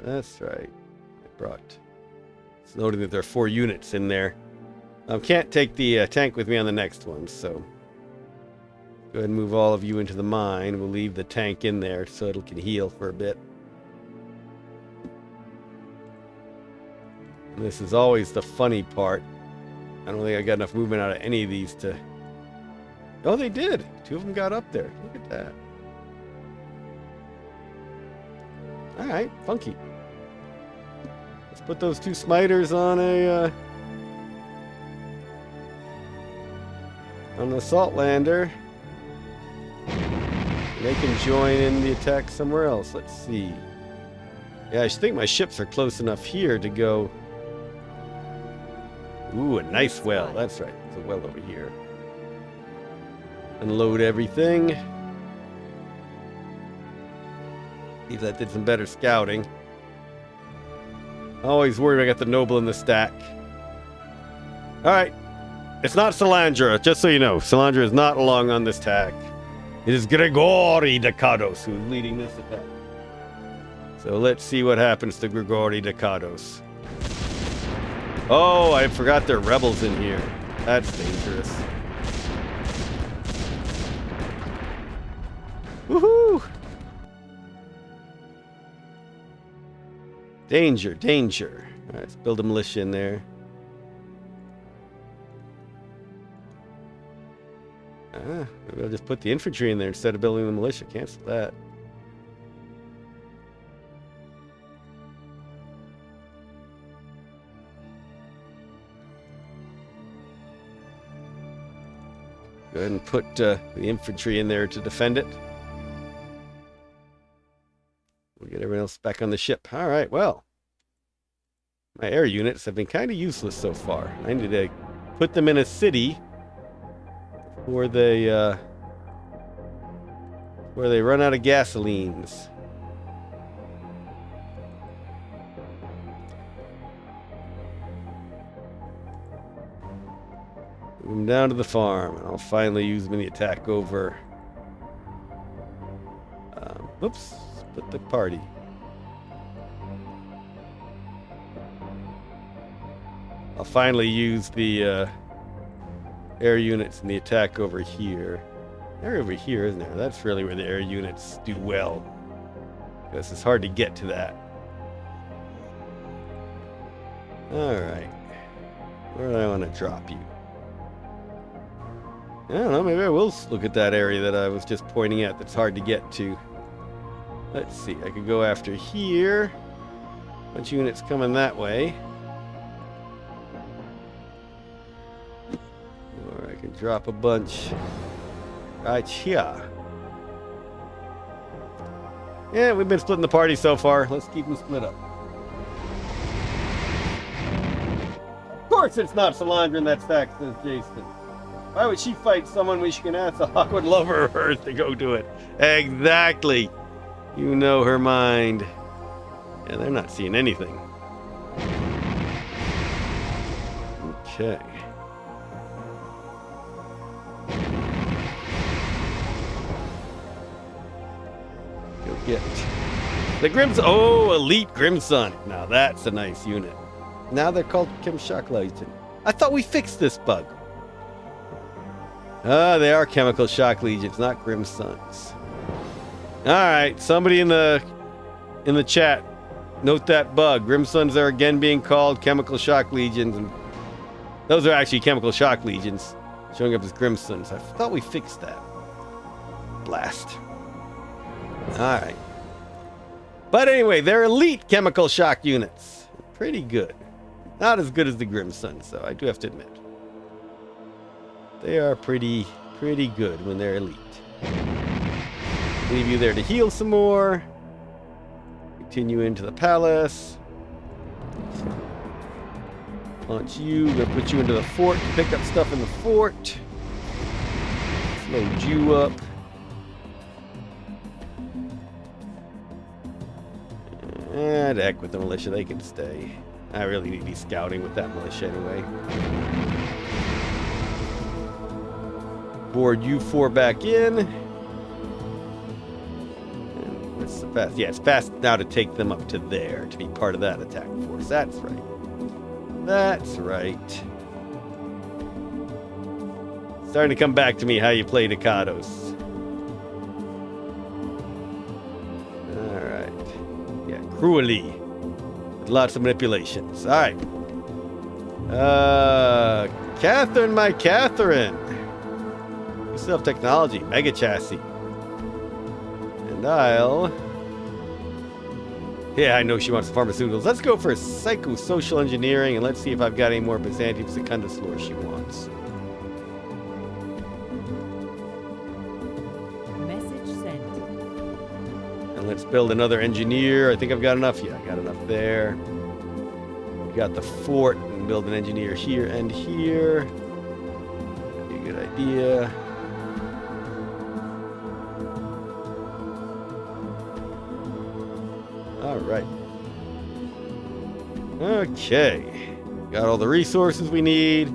That's right. I brought. It's noting that there are 4 units in there. Can't take the tank with me on the next one, so go ahead and move all of you into the mine. We'll leave the tank in there so it can heal for a bit. And this is always the funny part. I don't think I got enough movement out of any of these to... Oh, they did! 2 of them got up there. Look at that. Alright, funky. Let's put those 2 smiters on a... on the assault lander. They can join in the attack somewhere else. Let's see. Yeah, I think my ships are close enough here to go... Ooh, a nice well. That's right. There's a well over here. Unload everything. See, that did some better scouting. Always worried I got the noble in the stack. Alright. It's not Salandra, just so you know. Salandra is not along on this tack. It is Grigori Dekados who's leading this attack. So let's see what happens to Grigori Dekados. Oh, I forgot there are rebels in here. That's dangerous. Woohoo! Danger, danger. Alright, let's build a militia in there. Maybe I'll just put the infantry in there instead of building the militia. Cancel that. Go ahead and put the infantry in there to defend it. We'll get everyone else back on the ship. All right, well. My air units have been kind of useless so far. I need to put them in a city where they run out of gasolines. Move them down to the farm, and I'll finally use them in the attack over. Oops, split the party. I'll finally use the air units in the attack over here. They're over here, isn't there? That's really where the air units do well, because it's hard to get to that. Alright. Where do I want to drop you? I don't know, maybe I will look at that area that I was just pointing at that's hard to get to. Let's see, I could go after here. Bunch of units coming that way. Or I can drop a bunch right here. Yeah, we've been splitting the party so far. Let's keep them split up. Of course it's not Salandra in that stack, says Jason. Why would she fight someone we can ask a Hawkwood lover of hers to go do it? Exactly. You know her mind. Yeah, they're not seeing anything. Okay. Go get the Grims. Oh, Elite Grimson. Now that's a nice unit. Now they're called Chemshock Legion. I thought we fixed this bug. They are Chemical Shock Legions, not Grimsons. Alright, somebody in the chat, note that bug. Grimsons are again being called Chemical Shock Legions, and those are actually Chemical Shock Legions, showing up as Grimsons. I thought we fixed that. Blast. Alright. But anyway, they're elite Chemical Shock units. Pretty good. Not as good as the Grimsons, though, I do have to admit. They are pretty good when they're elite. Leave you there to heal some more. Continue into the palace. Launch you. Gonna put you into the fort. Pick up stuff in the fort. Load you up. And heck with the militia, they can stay. I really need to be scouting with that militia anyway. Board you 4 back in. And what's the fast? Yeah, it's fast now to take them up to there to be part of that attack force. That's right. That's right. Starting to come back to me how you play Ducados. Alright. Yeah, cruelly. With lots of manipulations. Alright. Catherine, my Catherine. You still have technology. Mega chassis. And I'll... Yeah, I know she wants pharmaceuticals. Let's go for psychosocial engineering and let's see if I've got any more Byzantium Secundus lore she wants. Message sent. And let's build another engineer. I think I've got enough. Yeah, I got enough there. We got the fort and build an engineer here and here. That'd be a good idea. All right. Okay. Got all the resources we need.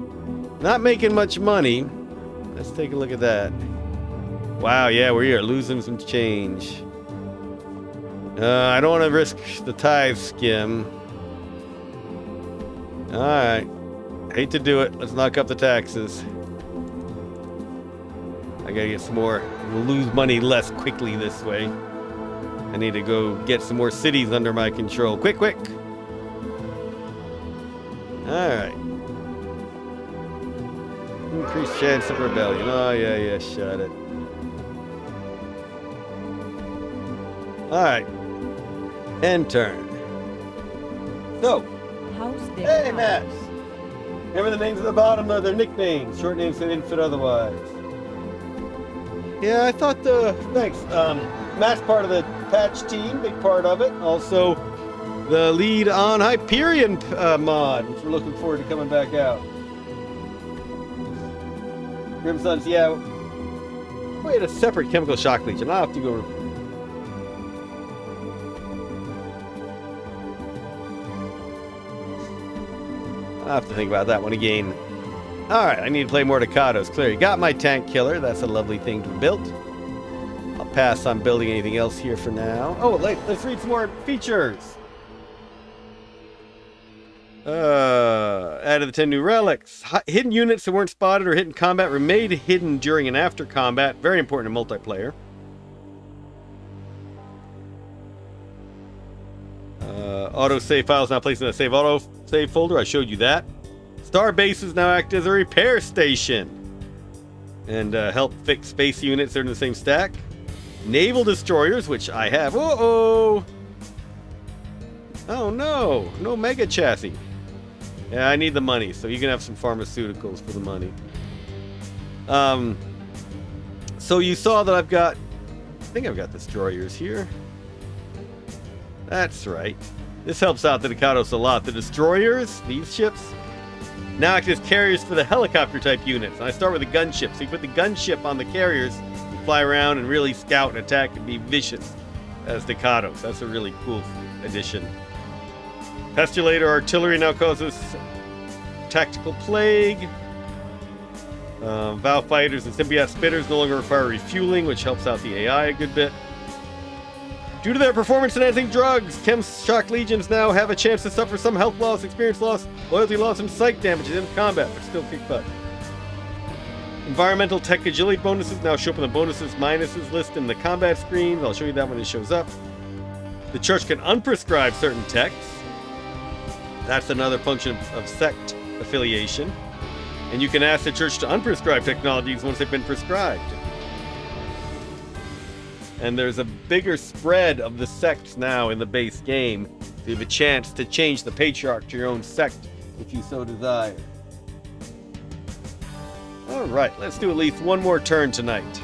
Not making much money. Let's take a look at that. Wow, yeah, we are losing some change. I don't want to risk the tithe skim. Alright. Hate to do it. Let's knock up the taxes. I gotta get some more. We'll lose money less quickly this way. I need to go get some more cities under my control. Quick, quick! Alright. Increased chance of rebellion. Oh, yeah, shut it. Alright. End turn. So. House Dick. Hey, Max! Remember the names at the bottom? They're their nicknames. Short names that didn't fit otherwise. Yeah, I thought thanks. Matt's part of the patch team, big part of it. Also, the lead on Hyperion mod, which we're looking forward to coming back out. Grimson's, yeah. We had a separate chemical shock legion. I'll have to go. I'll have to think about that one again. Alright, I need to play more Ducados. Clear. You got my tank killer. That's a lovely thing to build. I'll pass on building anything else here for now. Oh, let's read some more features. Added the 10 new relics. Hidden units that weren't spotted or hit in combat remained hidden during and after combat. Very important in multiplayer. Auto-save files now placed in the save auto-save folder. I showed you that. Star bases now act as a repair station. And help fix space units that are in the same stack. Naval destroyers, which I have. Uh-oh! Oh no! No mega chassis. Yeah, I need the money, so you can have some pharmaceuticals for the money. So you saw that I've got... I think I've got destroyers here. That's right. This helps out the Ducados a lot. The destroyers, these ships, now act as carriers for the helicopter type units. And I start with a gunship. So you put the gunship on the carriers, you fly around and really scout and attack and be vicious as Ducados. That's a really cool addition. Pestulator artillery now causes tactical plague. Valve fighters and symbiote spitters no longer require refueling, which helps out the AI a good bit. Due to their performance-enhancing drugs, Chem Shock Legions now have a chance to suffer some health loss, experience loss, loyalty loss, and psych damage in combat, but still kick butt. Environmental tech agility bonuses now show up in the bonuses minuses list in the combat screens. I'll show you that when it shows up. The church can unprescribe certain techs. That's another function of sect affiliation. And you can ask the church to unprescribe technologies once they've been prescribed. And there's a bigger spread of the sects now in the base game. So you have a chance to change the patriarch to your own sect if you so desire. Alright, let's do at least one more turn tonight.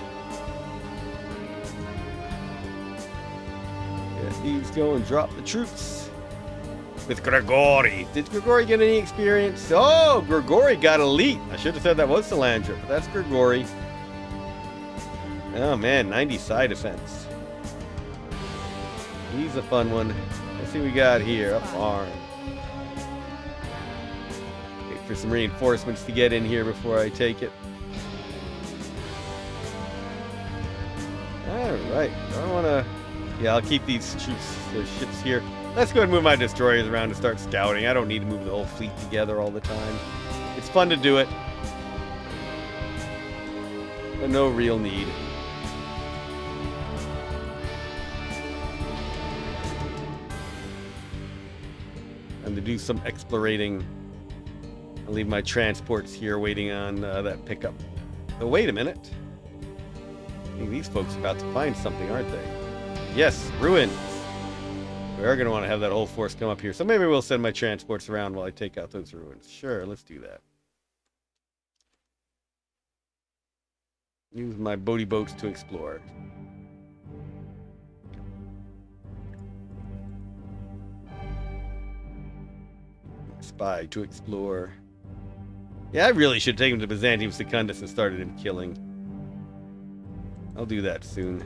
Get these go and drop the troops. With Grigori. Did Grigori get any experience? Oh, Grigori got elite. I should have said that was Salandra, but that's Grigori. Oh man, 90 side defense. He's a fun one. Let's see what we got here. A farm. Wait for some reinforcements to get in here before I take it. Alright, I don't want to... Yeah, I'll keep these ships here. Let's go ahead and move my destroyers around and start scouting. I don't need to move the whole fleet together all the time. It's fun to do it. But no real need. And to do some explorating. I'll leave my transports here waiting on that pickup. So wait a minute. I think these folks are about to find something, aren't they? Yes, ruins. We are going to want to have that whole force come up here. So maybe we'll send my transports around while I take out those ruins. Sure, let's do that. Use my boaty boats to explore. Spy to explore. Yeah, I really should take him to Byzantium Secundus and started him killing. I'll do that soon.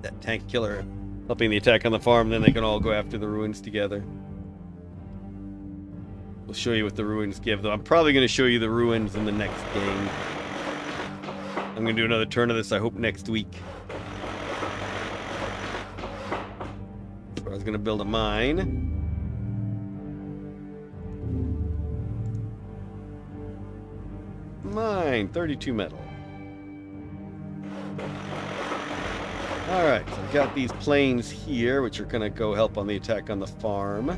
That tank killer helping the attack on the farm, then they can all go after the ruins together. We'll show you what the ruins give, though. I'm probably going to show you the ruins in the next game. I'm going to do another turn of this, I hope, next week. So I was going to build a mine. Mine, 32 metal. Alright, so I've got these planes here, which are going to go help on the attack on the farm.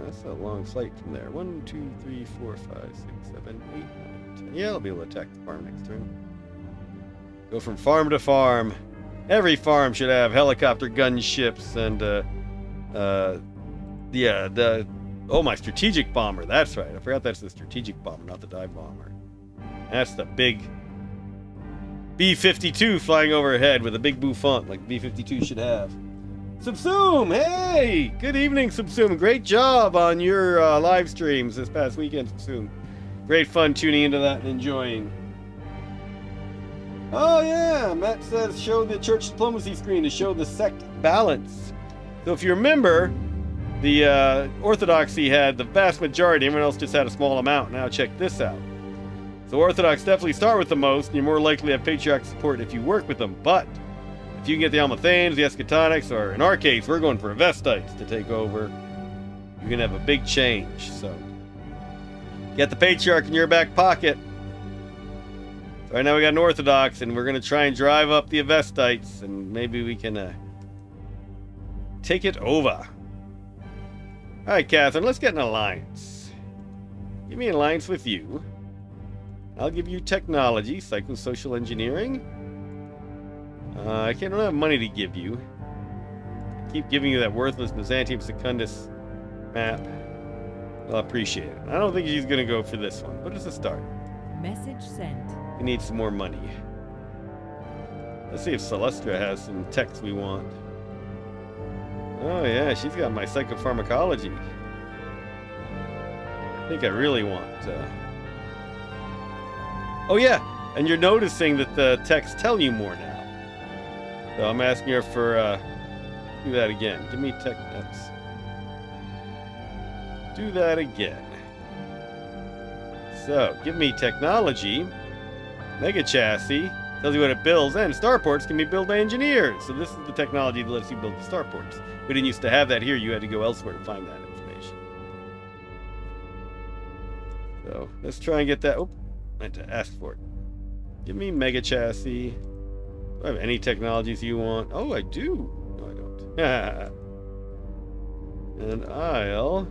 That's a long flight from there. 1, 2, 3, 4, 5, 6, 7, 8, 9, 10. Yeah, I'll be able to attack the farm next turn. Go from farm to farm. Every farm should have helicopter gunships and, oh, my strategic bomber. That's right. I forgot that's the strategic bomber, not the dive bomber. That's the big B-52 flying overhead with a big bouffant like B-52 should have. Subsume! Hey! Good evening, Subsume. Great job on your live streams this past weekend, Subsume. Great fun tuning into that and enjoying. Oh, yeah. Matt says show the church diplomacy screen to show the sect balance. So if you remember, the Orthodoxy had the vast majority. Everyone else just had a small amount. Now check this out. So Orthodox definitely start with the most, and you're more likely to have Patriarch support if you work with them. But if you can get the Almathanes, the Eschatonics, or in our case, we're going for Vestites to take over, you're going to have a big change. So get the Patriarch in your back pocket. So right now we got an Orthodox, and we're going to try and drive up the Vestites, and maybe we can take it over. All right, Catherine, let's get an alliance. Give me an alliance with you. I'll give you technology, psychosocial engineering. I don't have money to give you. I keep giving you that worthless Byzantium Secundus map. I'll appreciate it. I don't think she's going to go for this one, but it's a start. Message sent. We need some more money. Let's see if Celestra has some techs we want. Oh yeah, she's got my psychopharmacology. I think I really want... Oh yeah, and you're noticing that the techs tell you more now. So I'm asking her for... do that again. Give me tech... Do that again. So, give me technology. Mega chassis. Tells you what it builds. And starports can be built by engineers. So this is the technology that lets you build the starports. We didn't used to have that here. You had to go elsewhere to find that information. So, let's try and get that... Oh, I had to ask for it. Give me mega chassis. Do I have any technologies you want? Oh, I do. No, I don't. And I'll...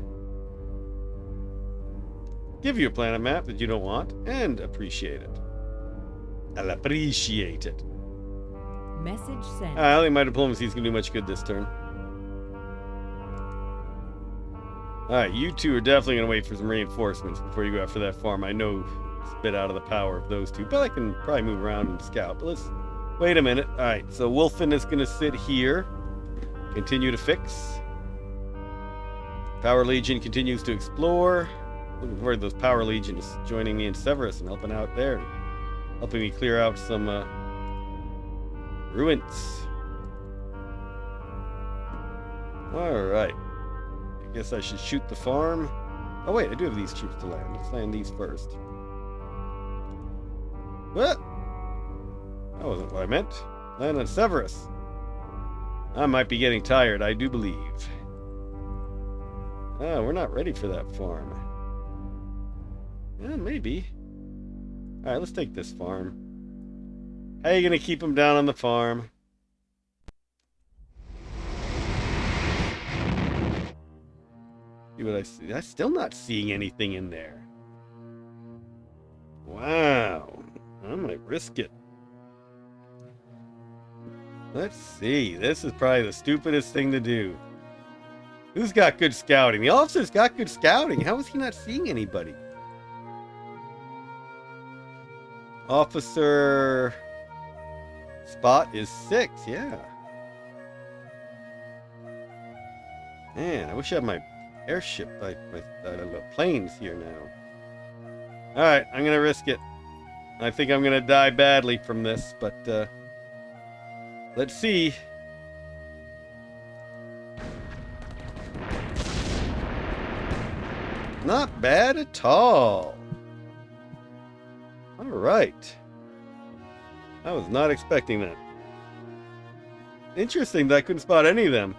give you a planet map that you don't want and appreciate it. I'll appreciate it. Message sent. I don't think my diplomacy is going to do much good this turn. Alright, you two are definitely going to wait for some reinforcements before you go after that farm. I know it's a bit out of the power of those two, but I can probably move around and scout. But let's wait a minute. Alright, so Wolfen is going to sit here. Continue to fix. Power Legion continues to explore. Looking forward to those Power Legions joining me in Severus and helping out there. Helping me clear out some ruins. Alright. I guess I should shoot the farm. Oh wait, I do have these troops to land. Let's land these first. What? That wasn't what I meant. Land on Severus. I might be getting tired, I do believe. Ah, we're not ready for that farm. Yeah, maybe. Alright, let's take this farm. How are you going to keep them down on the farm? See what I see? I'm still not seeing anything in there. Wow. I might risk it. Let's see. This is probably the stupidest thing to do. Who's got good scouting? The officer's got good scouting. How is he not seeing anybody? Officer spot is 6, yeah. Man, I wish I had my airship, my planes here now. Alright, I'm gonna risk it. I think I'm gonna die badly from this, but let's see. Not bad at all. Alright. I was not expecting that. Interesting that I couldn't spot any of them.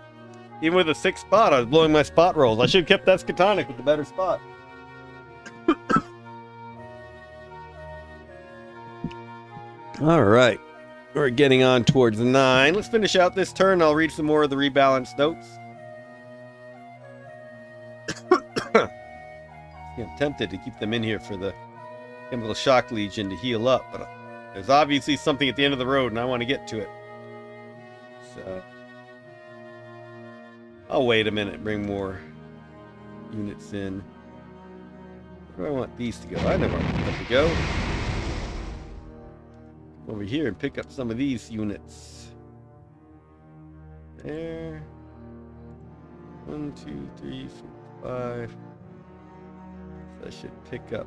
Even with a 6th spot, I was blowing my spot rolls. I should have kept that Skatonic with the better spot. Alright. We're getting on towards 9. Let's finish out this turn. I'll read some more of the rebalanced notes. I'm tempted to keep them in here for the Chemical Shock Legion to heal up, but there's obviously something at the end of the road and I want to get to it. So I'll wait a minute and bring more units in. Where do I want these to go? I know where I want them to go. Over here and pick up some of these units. There. 1, 2, 3, 4, 5. So I should pick up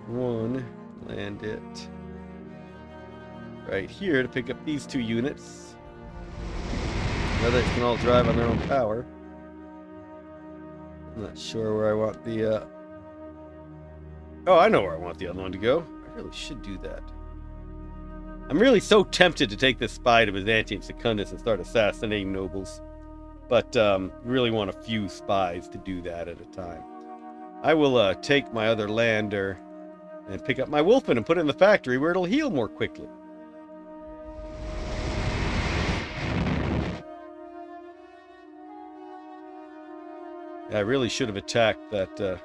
1, land it right here to pick up these 2 units. Now they can all drive on their own power. I'm not sure where I want the oh, I know where I want the other one to go. I really should do that. I'm really so tempted to take this spy to Byzantium Secundus and start assassinating nobles. But really want a few spies to do that at a time. I will take my other lander and pick up my Wolfman and put it in the factory where it'll heal more quickly. I really should have attacked that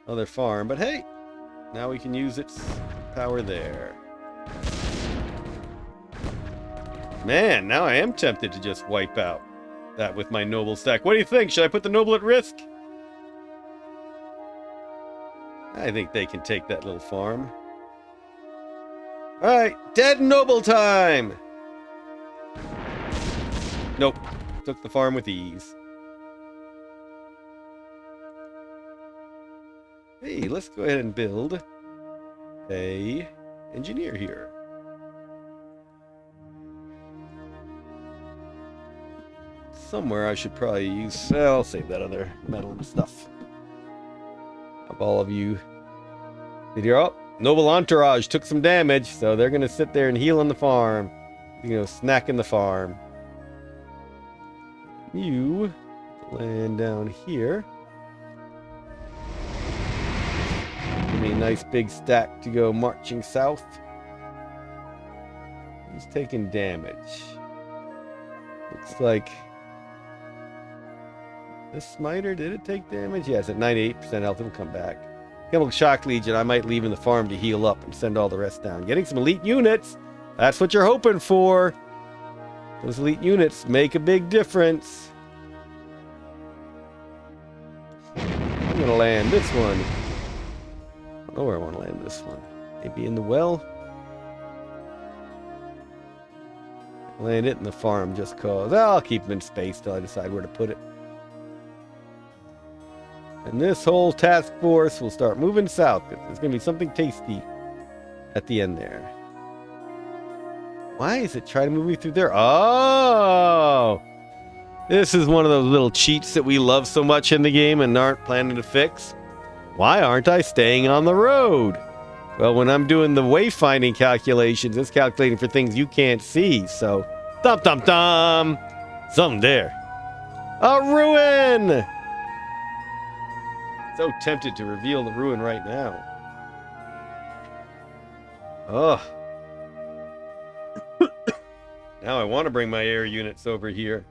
other farm, but hey, now we can use its power there. Man, now I am tempted to just wipe out that with my noble stack. What do you think? Should I put the noble at risk? I think they can take that little farm. Alright, dead noble time! Nope. Took the farm with ease. Hey, let's go ahead and build a engineer here. Somewhere I should probably use... I'll save that other metal and stuff. Of all of you. Oh, noble entourage took some damage, so they're going to sit there and heal on the farm. You know, snack in the farm. You land down here. Give me a nice big stack to go marching south. He's taking damage. Looks like... This smiter, did it take damage? Yeah, it's at 98% health. It'll come back. Chemical Shock Legion, I might leave in the farm to heal up and send all the rest down. Getting some elite units. That's what you're hoping for. Those elite units make a big difference. I'm going to land this one. I don't know where I want to land this one. Maybe in the well? Land it in the farm just cause. I'll keep them in space till I decide where to put it. And this whole task force will start moving south. There's going to be something tasty at the end there. Why is it trying to move me through there? Oh! This is one of those little cheats that we love so much in the game and aren't planning to fix. Why aren't I staying on the road? Well, when I'm doing the wayfinding calculations, it's calculating for things you can't see. So, dum dum dum. Something there. A ruin! So tempted to reveal the ruin right now. Oh. Now I want to bring my air units over here.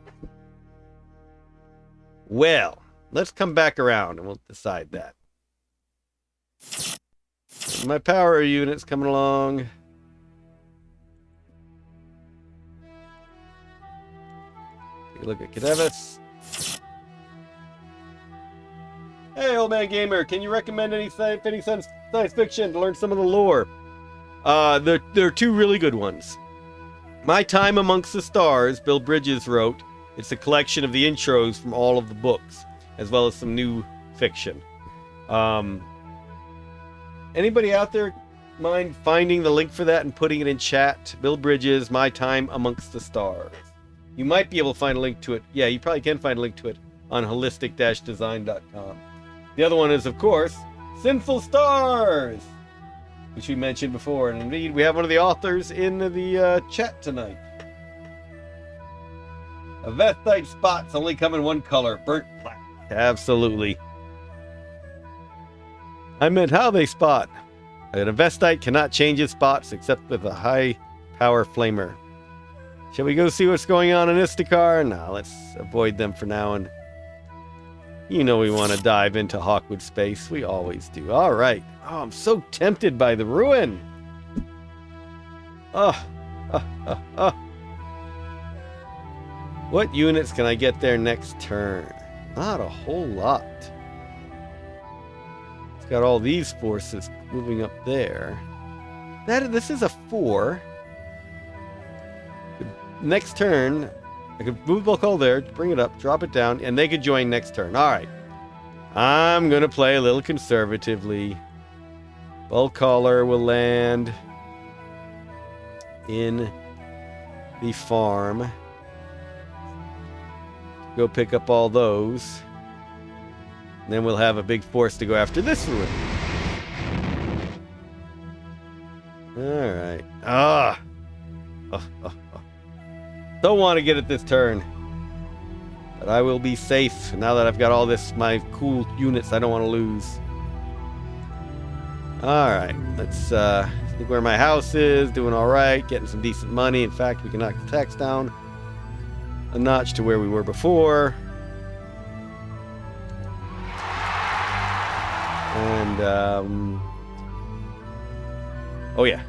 Well, let's come back around and we'll decide that. My power unit's coming along. Take a look at Cadevis. Hey, old man gamer, can you recommend any science fiction to learn some of the lore? There are two really good ones. My Time Amongst the Stars, Bill Bridges wrote. It's a collection of the intros from all of the books, as well as some new fiction. Anybody out there mind finding the link for that and putting it in chat? Bill Bridges, My Time Amongst the Stars. You might be able to find a link to it. Yeah, you probably can find a link to it on holistic-design.com. The other one is, of course, Sinful Stars, which we mentioned before. And indeed, we have one of the authors in the chat tonight. Avethite spots only come in one color, burnt black. Absolutely. I meant how they spot. An Avestite cannot change its spots except with a high power flamer. Shall we go see what's going on in Istakar? No, let's avoid them for now. And you know we want to dive into Hawkwood space. We always do. All right. Oh, I'm so tempted by the ruin. What units can I get there next turn? Not a whole lot. It's got all these forces moving up there. This is a 4. Next turn, I could move bulk hull there, bring it up, drop it down, and they could join next turn. All right. I'm going to play a little conservatively. Bulk hauler will land in the farm. Go pick up all those. And then we'll have a big force to go after this ruin. Alright. Don't want to get it this turn. But I will be safe now that I've got all this, my cool units I don't want to lose. Alright. Let's see where my house is. Doing alright. Getting some decent money. In fact, we can knock the tax down a notch to where we were before. And, oh yeah.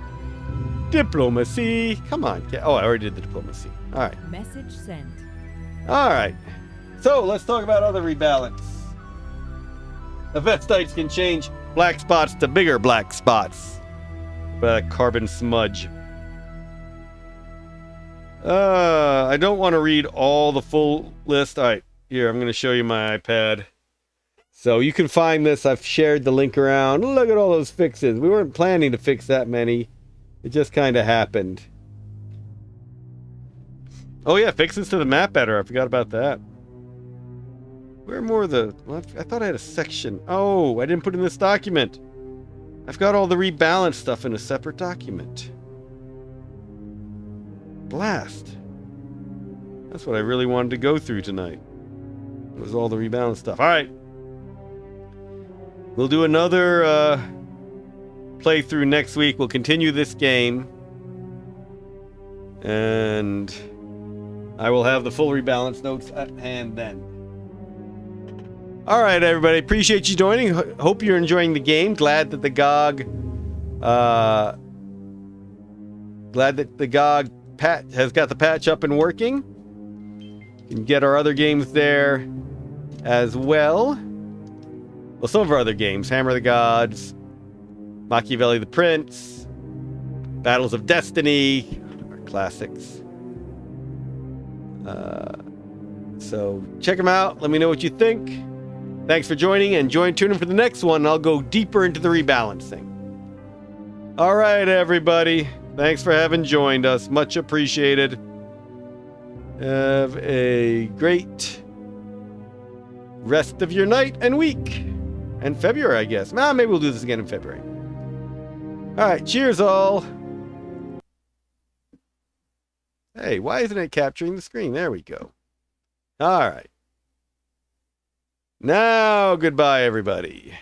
Diplomacy. Come on. Oh, I already did the diplomacy. All right. Message sent. All right. So let's talk about other rebalance. Avestites can change black spots to bigger black spots. Carbon smudge. I don't want to read all the full list. All right. Here, I'm going to show you my iPad. So you can find this. I've shared the link around. Look at all those fixes. We weren't planning to fix that many. It just kind of happened. Oh yeah, fixes to the map editor. I forgot about that. Where are more of the... Well, I thought I had a section. Oh, I didn't put in this document. I've got all the rebalance stuff in a separate document. Blast. That's what I really wanted to go through tonight. It was all the rebalance stuff. All right. We'll do another playthrough next week. We'll continue this game. And I will have the full rebalance notes at hand then. All right, everybody. Appreciate you joining. Hope you're enjoying the game. Glad that the GOG patch has got the patch up and working. You can get our other games there as well. Well, some of our other games. Hammer of the Gods, Machiavelli the Prince, Battles of Destiny, our classics. So check them out. Let me know what you think. Thanks for joining, and tune in for the next one. I'll go deeper into the rebalancing. All right, everybody. Thanks for having joined us. Much appreciated. Have a great rest of your night and week. And February, I guess. Maybe we'll do this again in February. All right, cheers all. Hey, why isn't it capturing the screen? There we go. All right. Now, goodbye, everybody.